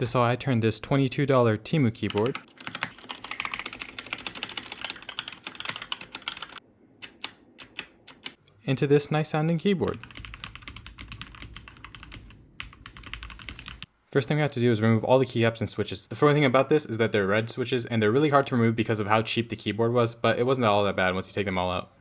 So I turned this $22 Temu keyboard into this nice sounding keyboard. First thing we have to do is remove all the keycaps and switches. The funny thing about this is that they're red switches and they're really hard to remove because of how cheap the keyboard was, but it wasn't all that bad once you take them all out.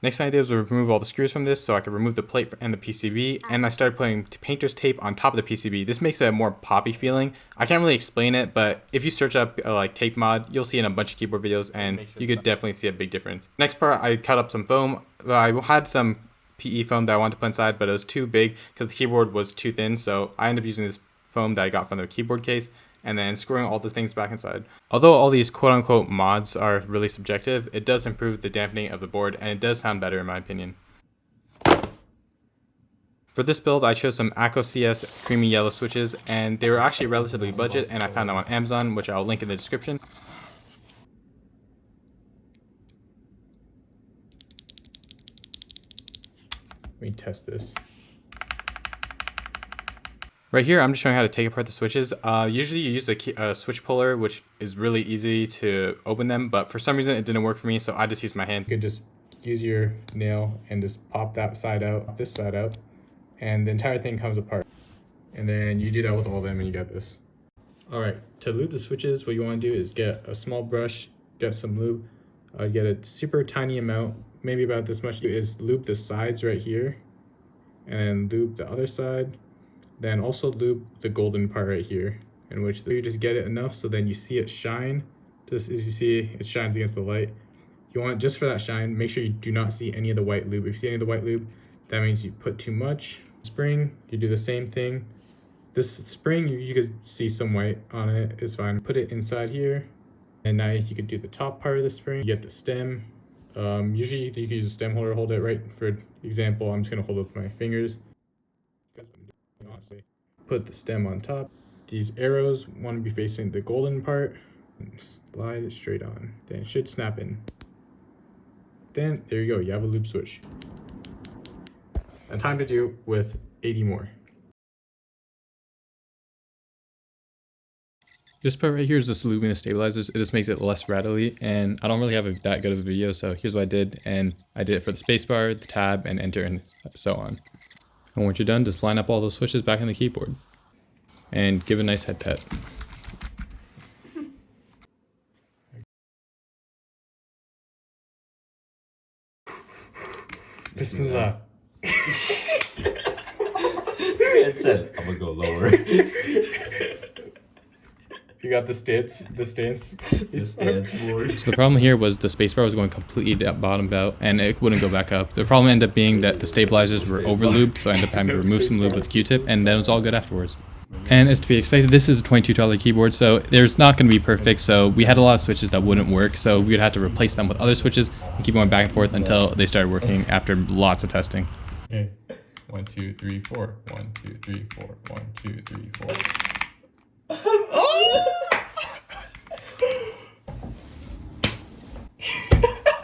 Next thing I did was remove all the screws from this so I could remove the plate and the PCB, and I started putting painter's tape on top of the PCB. This makes it a more poppy feeling. I can't really explain it, but if you search up like tape mod, you'll see in a bunch of keyboard videos and you could definitely see a big difference. Next part, I cut up some foam. I had some PE foam that I wanted to put inside, but it was too big because the keyboard was too thin, so I ended up using this foam that I got from the keyboard case and then screwing all the things back inside. Although all these quote-unquote mods are really subjective, it does improve the dampening of the board and it does sound better in my opinion. For this build, I chose some Akko CS creamy yellow switches, and they were actually relatively budget, and I found them on Amazon, which I'll link in the description. Let me test this. Right here, I'm just showing how to take apart the switches. Usually you use a switch puller, which is really easy to open them, but for some reason it didn't work for me, so I just used my hand. You could just use your nail and just pop that side out, this side out, and the entire thing comes apart. And then you do that with all of them and you get this. All right, to lube the switches, what you want to do is get a small brush, get some lube, get a super tiny amount, maybe about this much, is lube the sides right here, and lube the other side. Then also lube the golden part right here, in which you just get it enough so then you see it shine. Just as you see, it shines against the light. You want just for that shine, make sure you do not see any of the white lube. If you see any of the white lube, that means you put too much. Spring, you do the same thing. This spring, you could see some white on it, it's fine. Put it inside here, and now you could do the top part of the spring. You get the stem. Usually you can use a stem holder to hold it, right? For example, I'm just gonna hold it with my fingers. Honestly, put the stem on top. These arrows want to be facing the golden part, and slide it straight on. Then it should snap in. Then there you go, you have a loop switch. And time to do with 80 more. This part right here is just lubing the stabilizers. It just makes it less rattly, and I don't really have that good of a video, so here's what I did. And I did it for the spacebar, the tab, and enter, and so on. And once you're done, just line up all those switches back on the keyboard and give a nice head pat. Bismillah. It said, I'm gonna go lower. You got the stance. The stance board. So the problem here was the spacebar was going completely bottomed out and it wouldn't go back up. The problem ended up being that the stabilizers were over lubed, so I ended up having to remove some lube with a Q-tip, and then it was all good afterwards. And as to be expected, this is a $22 keyboard, so there's not going to be perfect, so we had a lot of switches that wouldn't work, so we would have to replace them with other switches and keep going back and forth until they started working after lots of testing. Okay, 1, 2, 3, 4. 1, 2, 3, 4. 1, 2, 3, 4.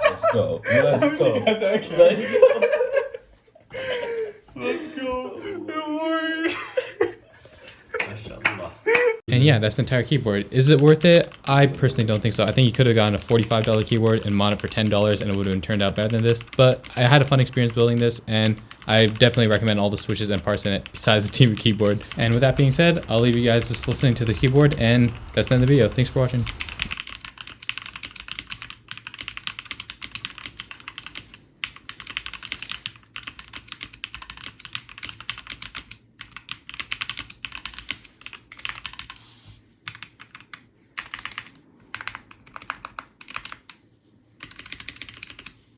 Let's go. Let's go. Let's go. Let's go. It worked. And yeah, that's the entire keyboard. Is it worth it? I personally don't think so. I think you could have gotten a $45 keyboard and modded for $10 and it would have turned out better than this. But I had a fun experience building this, and I definitely recommend all the switches and parts in it besides the Temu keyboard. And with that being said, I'll leave you guys just listening to the keyboard, and that's the end of the video. Thanks for watching.